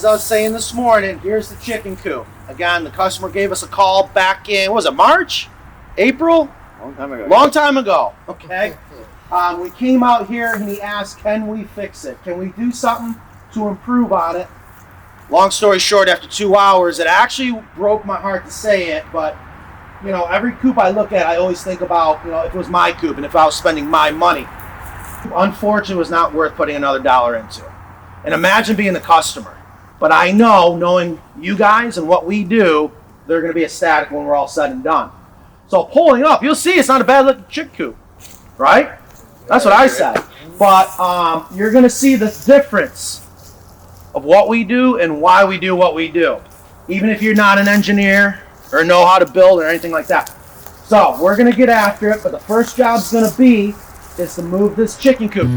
I was saying this morning, here's the chicken coop. Again, the customer gave us a call back in, what was it, March? April? Long time ago. Long time ago, okay? We came out here and he asked, can we fix it? Can we do something to improve on it? Long story short, after 2 hours, it actually broke my heart to say it, but you know, every coop I look at, I always think about, you know, if it was my coop and if I was spending my money. Unfortunately, it was not worth putting another dollar into. And imagine being the customer. But I know, knowing you guys and what we do, they're going to be ecstatic when we're all said and done. So pulling up, you'll see it's not a bad looking chicken coop, right? That's what I said. But you're going to see the difference of what we do and why we do what we do. Even if you're not an engineer or know how to build or anything like that. So we're going to get after it, but the first job's going to be is to move this chicken coop.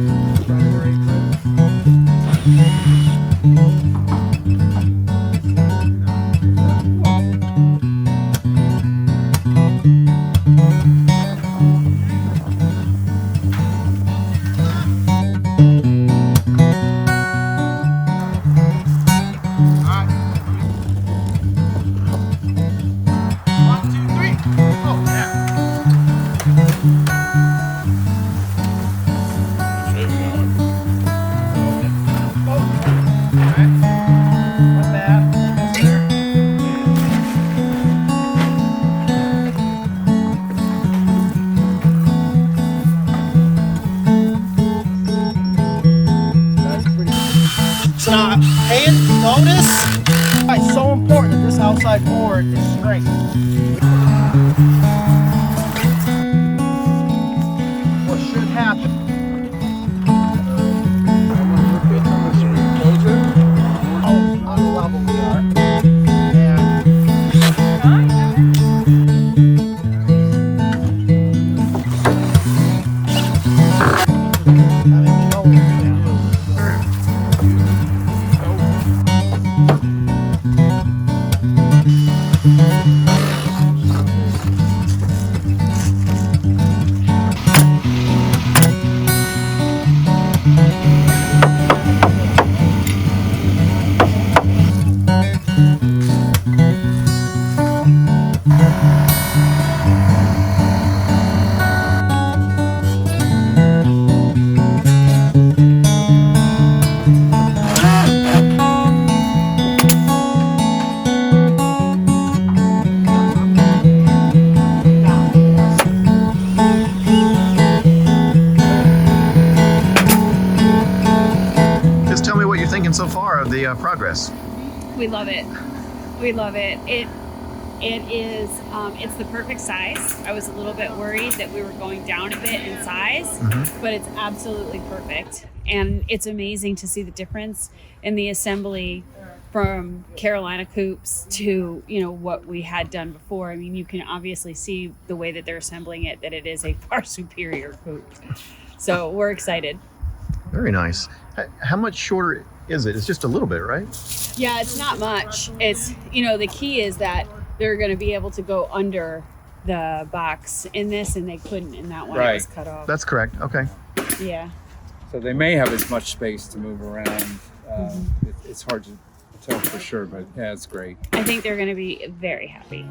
Notice, it's so important that this outside board is straight. What should happen? Oh, on the level we are. So far of the progress? We love it. We love it. It is. It's the perfect size. I was a little bit worried that we were going down a bit in size, but it's absolutely perfect. And it's amazing to see the difference in the assembly from Carolina Coops to, you know, what we had done before. I mean, you can obviously see the way that they're assembling it, that it is a far superior coop. So we're excited. Very nice. How much shorter is it? It's just a little bit, right? Yeah, it's not much. It's, you know, the key is that they're going to be able to go under the box in this, and they couldn't in that one. Right. It was cut off. That's correct. Okay. Yeah. So they may have as much space to move around. It's hard to tell for sure, but yeah, it's great. I think they're going to be very happy.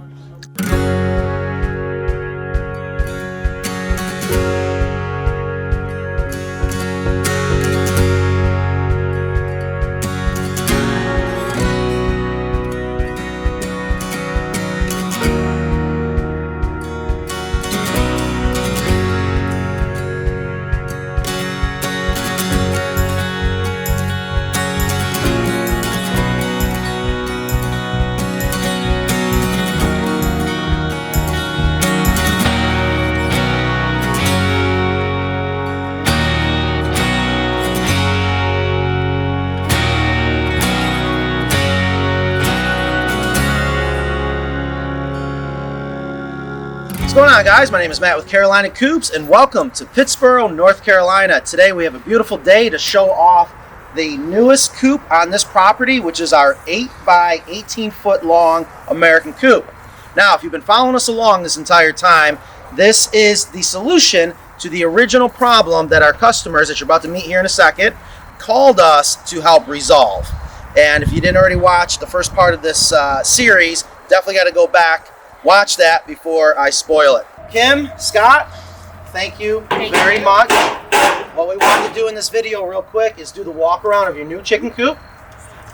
What's going on, guys? My name is Matt with Carolina Coops, and welcome to Pittsboro, North Carolina. Today we have a beautiful day to show off the newest coop on this property, which is our 8 by 18 foot long American coop. Now, if you've been following us along this entire time, this is the solution to the original problem that our customers, that you're about to meet here in a second, called us to help resolve. And if you didn't already watch the first part of this series, definitely got to go back, watch that before I spoil it. Kim, Scott, thank you very much. What we wanted to do in this video real quick is do the walk around of your new chicken coop.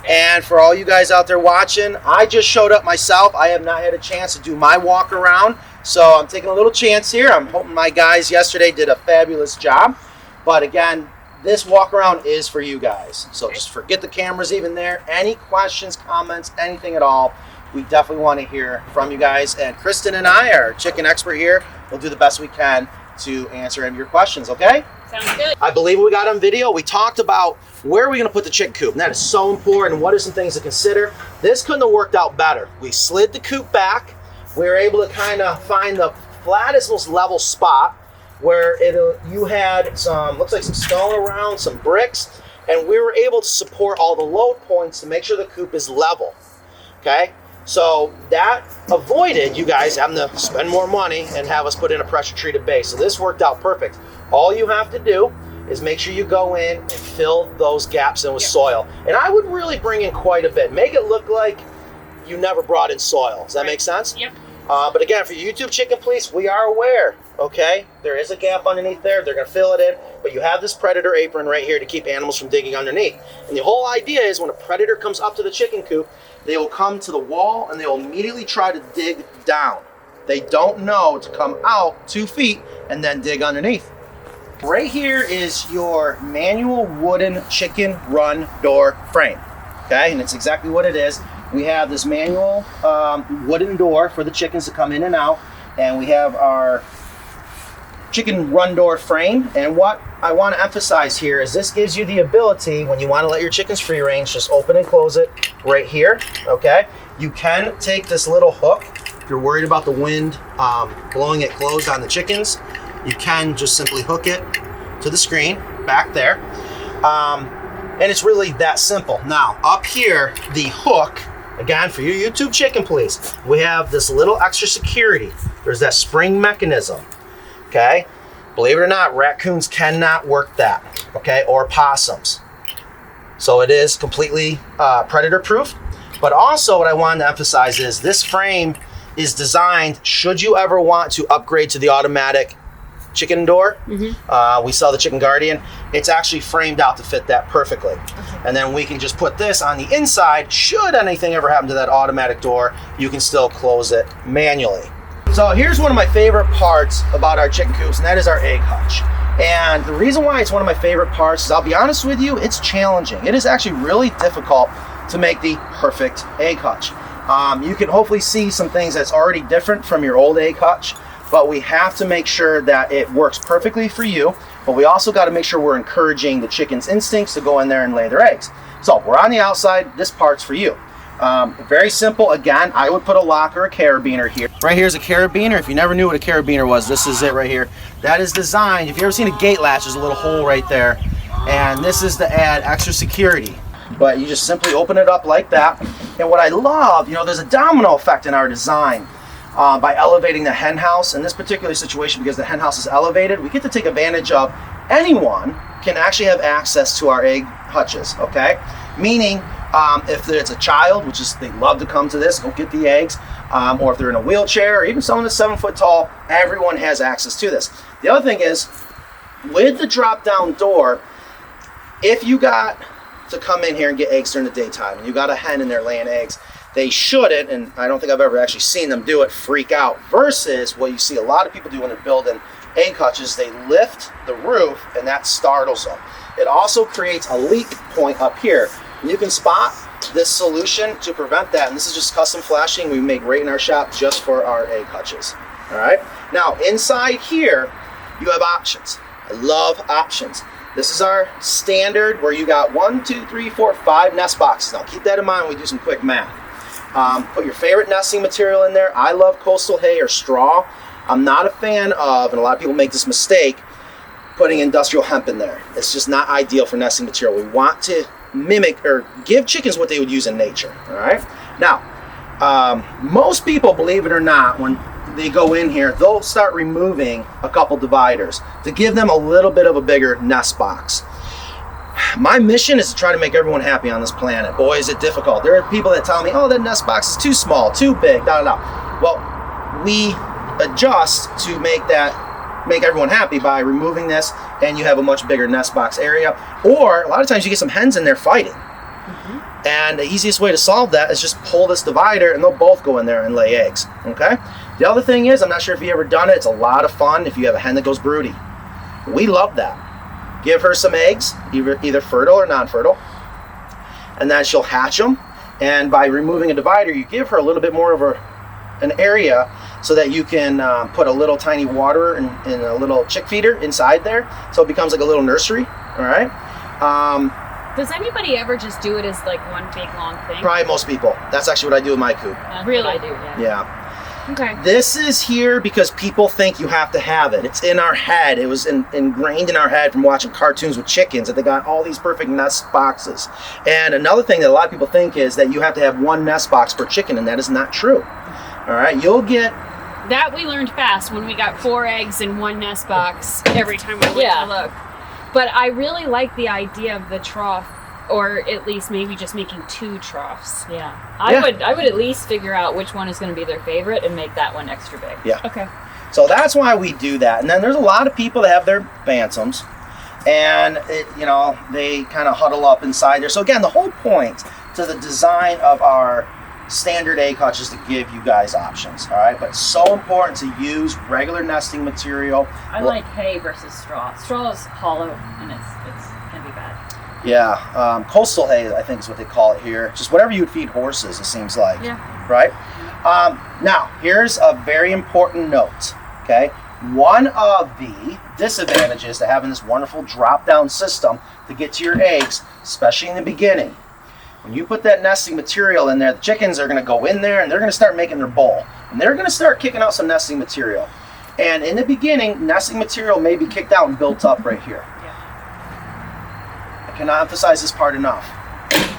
And for all you guys out there watching, I just showed up myself. I have not had a chance to do my walk around, so I'm taking a little chance here. I'm hoping my guys yesterday did a fabulous job. But again, this walk around is for you guys. So just forget the cameras even there. Any questions, comments, anything at all, we definitely want to hear from you guys. And Kristen and I, our chicken expert here, will do the best we can to answer any of your questions, okay? Sounds good. I believe we got on video. We talked about where are we going to put the chicken coop, and that is so important. What are some things to consider? This couldn't have worked out better. We slid the coop back. We were able to kind of find the flattest, most level spot where you had some, looks like some stone around, some bricks, and we were able to support all the load points to make sure the coop is level. Okay, so that avoided you guys having to spend more money and have us put in a pressure treated base. So this worked out perfect. All you have to do is make sure you go in and fill those gaps in with soil. And I would really bring in quite a bit. Make it look like you never brought in soil. Does that make sense? Yep. But again, for YouTube chicken police, we are aware, okay? There is a gap underneath there. They're going to fill it in. But you have this predator apron right here to keep animals from digging underneath. And the whole idea is when a predator comes up to the chicken coop, they will come to the wall and they will immediately try to dig down. They don't know to come out 2 feet and then dig underneath. Right here is your manual wooden chicken run door frame, okay? And it's exactly what it is. We have this manual wooden door for the chickens to come in and out, and we have our chicken run door frame. And what I want to emphasize here is this gives you the ability, when you want to let your chickens free range, just open and close it right here, okay? You can take this little hook. If you're worried about the wind blowing it closed on the chickens, you can just simply hook it to the screen back there. And it's really that simple. Now, up here, the hook, again, for you YouTube chicken police, we have this little extra security. There's that spring mechanism, okay? Believe it or not, raccoons cannot work that, okay, or possums. So it is completely predator proof. But also what I wanted to emphasize is this frame is designed, should you ever want to upgrade to the automatic chicken door, we sell the Chicken Guardian, it's actually framed out to fit that perfectly. And then we can just put this on the inside. Should anything ever happen to that automatic door, you can still close it manually. So here's one of my favorite parts about our chicken coops, and that is our egg hutch. And the reason why it's one of my favorite parts is, I'll be honest with you, it's challenging. It is actually really difficult to make the perfect egg hutch. You can hopefully see some things that's already different from your old egg hutch, but we have to make sure that it works perfectly for you. But we also got to make sure we're encouraging the chicken's instincts to go in there and lay their eggs. So we're on the outside. This part's for you. Very simple. Again, I would put a lock or a carabiner here. Right here's a carabiner. If you never knew what a carabiner was, this is it right here. That is designed, if you've ever seen a gate latch, there's a little hole right there. And this is to add extra security. But you just simply open it up like that. And what I love, there's a domino effect in our design. By elevating the hen house. In this particular situation, because the hen house is elevated, we get to take advantage of anyone can actually have access to our egg hutches, okay? Meaning, if it's a child, which is they love to come to this, go get the eggs, or if they're in a wheelchair, or even someone that's 7 foot tall, everyone has access to this. The other thing is, with the drop-down door, if you got to come in here and get eggs during the daytime, and you got a hen in there laying eggs, they shouldn't, and I don't think I've ever actually seen them do it, freak out, versus what you see a lot of people do when they're building egg hutches. They lift the roof and that startles them. It also creates a leak point up here. And you can spot this solution to prevent that, and this is just custom flashing we make right in our shop just for our egg hutches. All right, now inside here you have options. I love options. This is our standard where you got 1, 2, 3, 4, 5 nest boxes. Now keep that in mind when we do some quick math. Put your favorite nesting material in there. I love coastal hay or straw. I'm not a fan of, and a lot of people make this mistake, putting industrial hemp in there. It's just not ideal for nesting material. We want to mimic or give chickens what they would use in nature. All right. Now, most people, believe it or not, when they go in here, they'll start removing a couple dividers to give them a little bit of a bigger nest box. my mission is to try to make everyone happy on this planet. Boy, is it difficult. There are people that tell me, oh, that nest box is too small, too big, da da da. Well, we adjust to make everyone happy by removing this, and you have a much bigger nest box area. Or a lot of times you get some hens in there fighting. And the easiest way to solve that is just pull this divider and they'll both go in there and lay eggs, okay? The other thing is, I'm not sure if you've ever done it, it's a lot of fun if you have a hen that goes broody. We love that. Give her some eggs, either fertile or non-fertile, and then she'll hatch them. And by removing a divider, you give her a little bit more of an area so that you can put a little tiny water in a little chick feeder inside there, so it becomes like a little nursery, all right? Does anybody ever just do it as like one big long thing? Probably most people. That's actually what I do with my coop. Really? What I do, yeah. Yeah. Okay. This is here because people think you have to have it. It's in our head. It was ingrained in our head from watching cartoons with chickens that they got all these perfect nest boxes. And another thing that a lot of people think is that you have to have one nest box per chicken, and that is not true. All right, you'll get... That we learned fast when we got 4 eggs in one nest box every time we went to look. But I really like the idea of the trough, or at least maybe just making 2 troughs. Yeah. I would at least figure out which one is going to be their favorite and make that one extra big. Yeah. Okay. So that's why we do that. And then there's a lot of people that have their bantams, and they kind of huddle up inside there. So again, the whole point to the design of our standard egg hutch is to give you guys options, all right? But it's so important to use regular nesting material. I like hay versus straw. Straw is hollow and it can be bad. Yeah, coastal hay, I think is what they call it here. Just whatever you would feed horses, it seems like. Yeah. Right? Now, here's a very important note, okay? One of the disadvantages to having this wonderful drop-down system to get to your eggs, especially in the beginning, when you put that nesting material in there, the chickens are going to go in there and they're going to start making their bowl. And they're going to start kicking out some nesting material. And in the beginning, nesting material may be kicked out and built up right here. I cannot emphasize this part enough.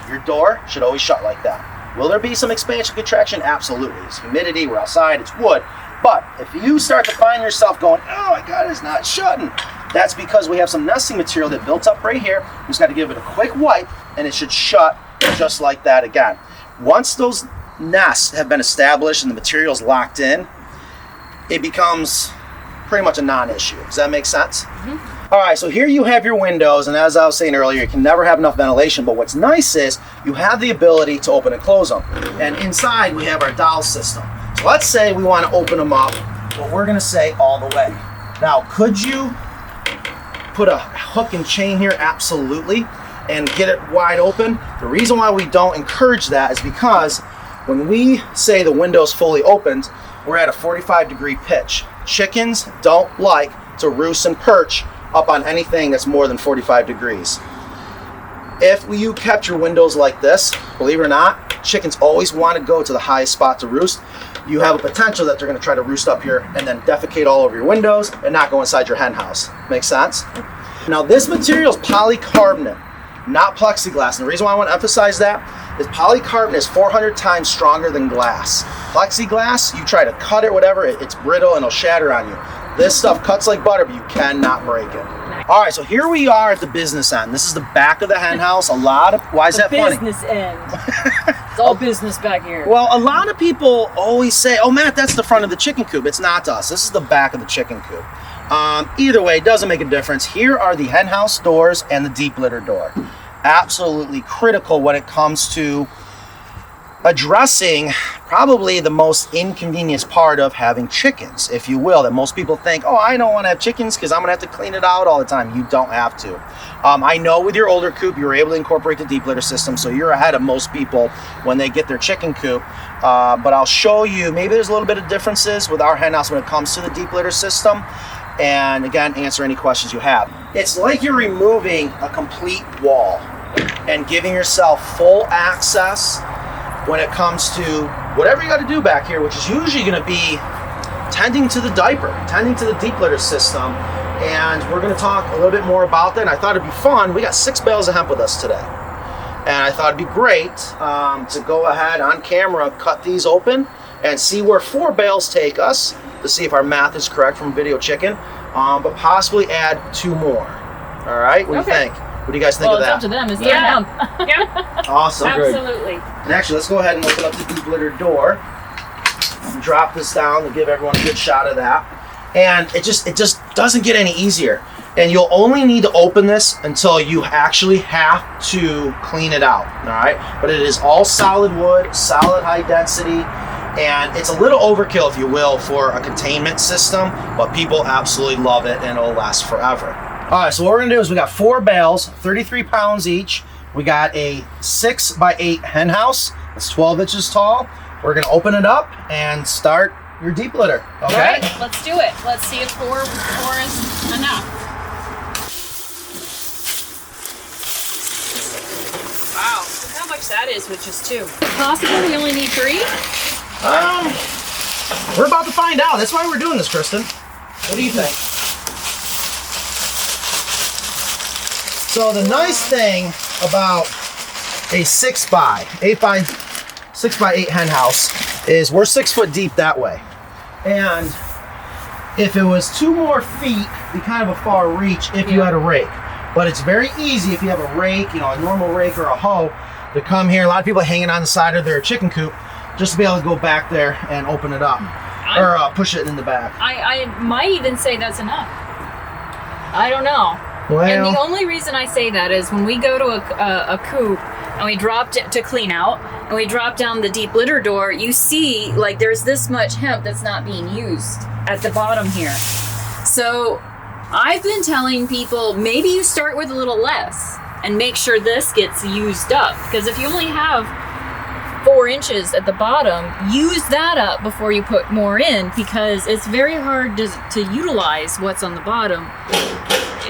Your door should always shut like that. Will there be some expansion, contraction? Absolutely. It's humidity, we're outside, it's wood. But if you start to find yourself going, oh my God, it's not shutting, that's because we have some nesting material that built up right here. We just got to give it a quick wipe and it should shut just like that again. Once those nests have been established and the material's locked in, it becomes pretty much a non-issue. Does that make sense? Mm-hmm. All right, so here you have your windows, and as I was saying earlier, you can never have enough ventilation, but what's nice is you have the ability to open and close them. And inside we have our dowel system. So let's say we want to open them up, but we're going to say all the way. Now, could you put a hook and chain here? Absolutely. And get it wide open. The reason why we don't encourage that is because when we say the window's fully opened, we're at a 45-degree pitch. Chickens don't like to roost and perch up on anything that's more than 45 degrees. If you kept your windows like this, believe it or not, chickens always want to go to the highest spot to roost. You have a potential that they're going to try to roost up here and then defecate all over your windows and not go inside your hen house. Make sense? Now this material is polycarbonate, not plexiglass. And the reason why I want to emphasize that is polycarbonate is 400 times stronger than glass. Plexiglass, you try to cut it, whatever, it's brittle and it'll shatter on you. This stuff cuts like butter, but you cannot break it. All right, so here we are at the business end. This is the back of the hen house. Why is that funny? Business end. It's all business back here. Well, a lot of people always say, oh, Matt, that's the front of the chicken coop. It's not us. This is the back of the chicken coop. Either way, it doesn't make a difference. Here are the hen house doors and the deep litter door. Absolutely critical when it comes to addressing probably the most inconvenienced part of having chickens, if you will, that most people think, oh, I don't want to have chickens because I'm going to have to clean it out all the time. You don't have to. I know with your older coop, you were able to incorporate the deep litter system, so you're ahead of most people when they get their chicken coop. But I'll show you, maybe there's a little bit of differences with our hen house when it comes to the deep litter system. And again, answer any questions you have. It's like you're removing a complete wall and giving yourself full access when it comes to whatever you got to do back here, which is usually going to be tending to the diaper, tending to the deep litter system. And we're going to talk a little bit more about that. And I thought it'd be fun. We got 6 bales of hemp with us today. And I thought it'd be great to go ahead on camera, cut these open and see where 4 bales take us, to see if our math is correct from Video Chicken, but possibly add 2 more. All right, what do you think? What do you guys think Well, of it's that? up to them. It's Yeah. their Yeah, Awesome. absolutely. And actually, let's go ahead and open up the deep litter door and drop this down to give everyone a good shot of that. And it just doesn't get any easier. And you'll only need to open this until you actually have to clean it out. All right. But it is all solid wood, solid high density. And it's a little overkill, if you will, for a containment system, but people absolutely love it and it'll last forever. All right, so what we're gonna do is we got 4 bales, 33 pounds each. We got a 6x8 hen house. It's 12 inches tall. We're gonna open it up and start your deep litter, All okay? right, let's do it. Let's see if four is enough. Wow, look how much that is with just 2. Possible we only need 3? We're about to find out. That's why we're doing this, Kristen. What do you think? So the nice thing about a 6x8 hen house is we're 6 foot deep that way. And if it was 2 more feet, be kind of a far reach if you had a rake. But it's very easy if you have a rake, you know, a normal rake or a hoe, to come here. A lot of people hanging on the side of their chicken coop just to be able to go back there and open it up. Or push it in the back. I might even say that's enough. I don't know. Well, And the only reason I say that is when we go to a coop and we drop to clean out and we drop down the deep litter door, you see like there's this much hemp that's not being used at the bottom here. So I've been telling people maybe you start with a little less and make sure this gets used up, because if you only have 4 inches at the bottom, use that up before you put more in, because it's very hard to utilize what's on the bottom,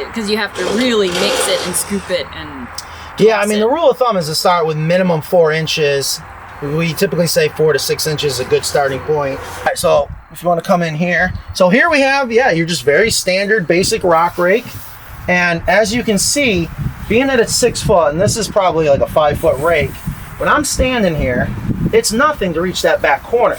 because you have to really mix it and scoop it. And yeah, I mean, the rule of thumb is to start with minimum 4 inches. We typically say 4 to 6 inches is a good starting point. All right, so if you want to come in here. So here we have, you're just very standard basic rock rake. And as you can see, being that it's 6 foot, and this is probably like a 5 foot rake, when I'm standing here, it's nothing to reach that back corner.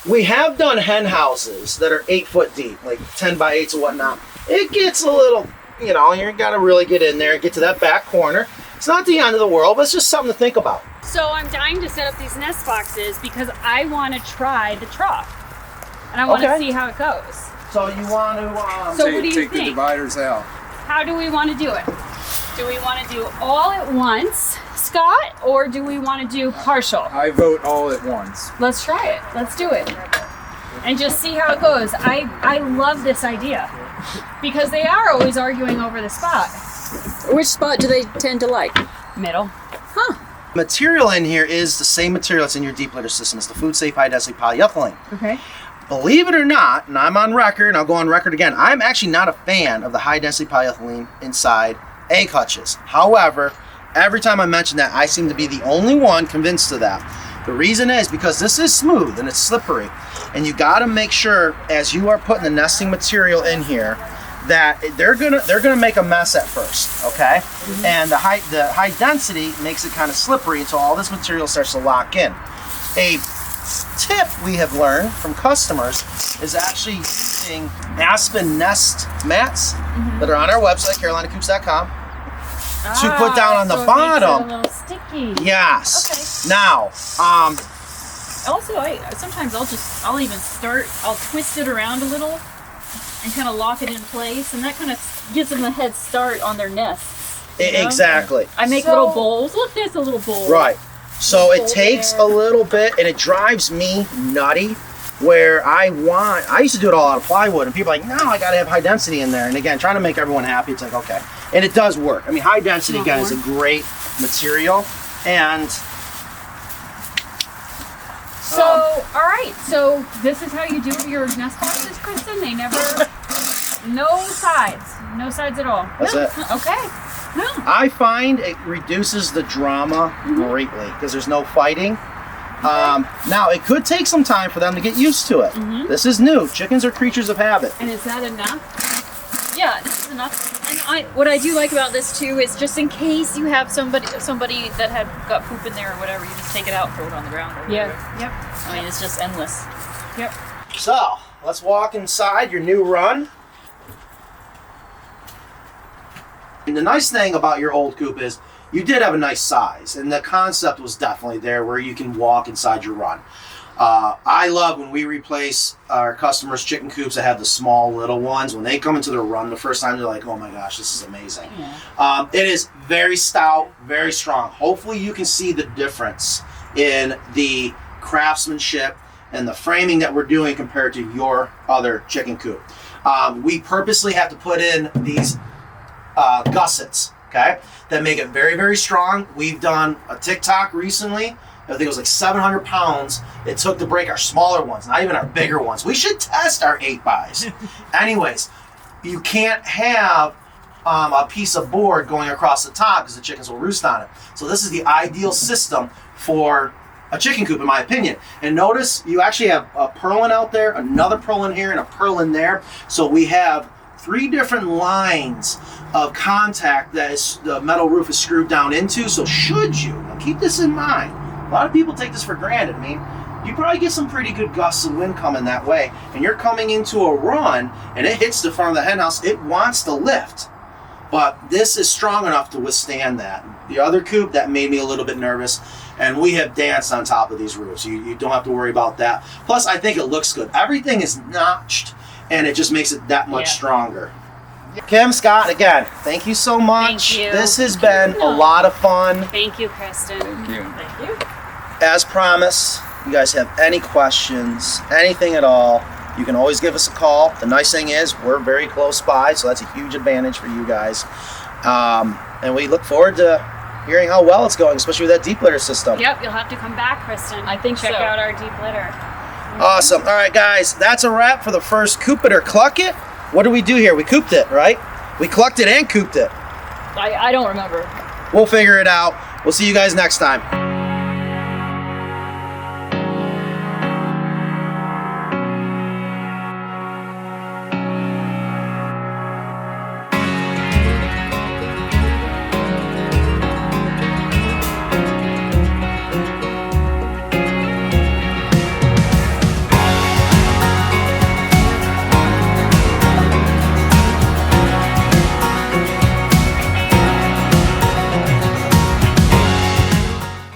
We have done hen houses that are 8 foot deep, like 10x8s and whatnot. It gets a little, you gotta really get in there and get to that back corner. It's not the end of the world, but it's just something to think about. So I'm dying to set up these nest boxes because I want to try the trough. And I want to see how it goes. So you want to, So what do you take the think? dividers out. How do we want to do it? Do we want to do all at once, Scott, or do we want to do partial? I vote all at once. Let's try it. Let's do it. And just see how it goes. I love this idea because they are always arguing over the spot. which spot do they tend to like? Middle. Material in here is the same material that's in your deep litter system. It's the food safe high density polyethylene. Okay. Believe it or not, and I'm on record, and I'll go on record again, I'm actually not a fan of the high density polyethylene inside egg hutches. However, every time I mention that, I seem to be the only one convinced of that. The reason is because this is smooth and it's slippery, and you got to make sure as you are putting the nesting material in here that they're gonna make a mess at first, okay? Mm-hmm. And the high density makes it kind of slippery until all this material starts to lock in. A tip we have learned from customers is actually using aspen nest mats that are on our website, carolinacoops.com, to put down on the so bottom. It makes it a little sticky. Yes. Okay. Now, Also, sometimes I'll twist it around a little and kind of lock it in place, and that kind of gives them a head start on their nests. You know? exactly. I make little bowls. Look, there's a little bowl. Right. So it Hold takes there. a little bit, and it drives me nutty. Where I used to do it all out of plywood, and people are like, no, I gotta have high density in there. And again, trying to make everyone happy, it's like, okay. And it does work. I mean, high density, again, is a great material. And So, all right. So this is how you do your nest boxes, Kristen. They never, no sides at all. That's it. Okay. No. I find it reduces the drama greatly because there's no fighting. Now, it could take some time for them to get used to it. This is new. Chickens are creatures of habit. And is that enough? Yeah, this is enough. And what I do like about this too is just in case you have somebody that had got poop in there or whatever, you just take it out, throw it on the ground. Or whatever. Yep. I mean, it's just endless. Yep. So, let's walk inside your new run. And the nice thing about your old coop is you did have a nice size, and the concept was definitely there where you can walk inside your run. I love when we replace our customers' chicken coops that have the small little ones. When they come into their run the first time, they're like, oh my gosh, this is amazing. Yeah. It is very stout, very strong. Hopefully you can see the difference in the craftsmanship and the framing that we're doing compared to your other chicken coop. We purposely have to put in these gussets, okay, that make it very, very strong. We've done a TikTok recently. I think it was like 700 pounds it took to break our smaller ones, not even our bigger ones. We should test our 8x. Anyways, you can't have a piece of board going across the top because the chickens will roost on it. So this is the ideal system for a chicken coop, in my opinion. And notice you actually have a purlin out there, another purlin here, and a purlin there. So we have 3 different lines of contact that the metal roof is screwed down into. So should you, now keep this in mind, a lot of people take this for granted. I mean, you probably get some pretty good gusts of wind coming that way, and you're coming into a run and it hits the front of the hen house, it wants to lift. But this is strong enough to withstand that. The other coop, that made me a little bit nervous, and we have danced on top of these roofs. You don't have to worry about that. Plus, I think it looks good. Everything is notched, and it just makes it that much stronger. Kim, Scott, again, thank you so much. Thank you. This has been a lot of fun. Thank you, Kristen. Thank you. Thank you. As promised, you guys have any questions, anything at all, you can always give us a call. The nice thing is we're very close by, so that's a huge advantage for you guys. And we look forward to hearing how well it's going, especially with that deep litter system. Yep, you'll have to come back, Kristen. I think Check so. out our deep litter. Awesome. All right, guys, that's a wrap for the first Coop It or Cluck It. What do we do here? We cooped it, right? We clucked it and cooped it. I don't remember. We'll figure it out. We'll see you guys next time.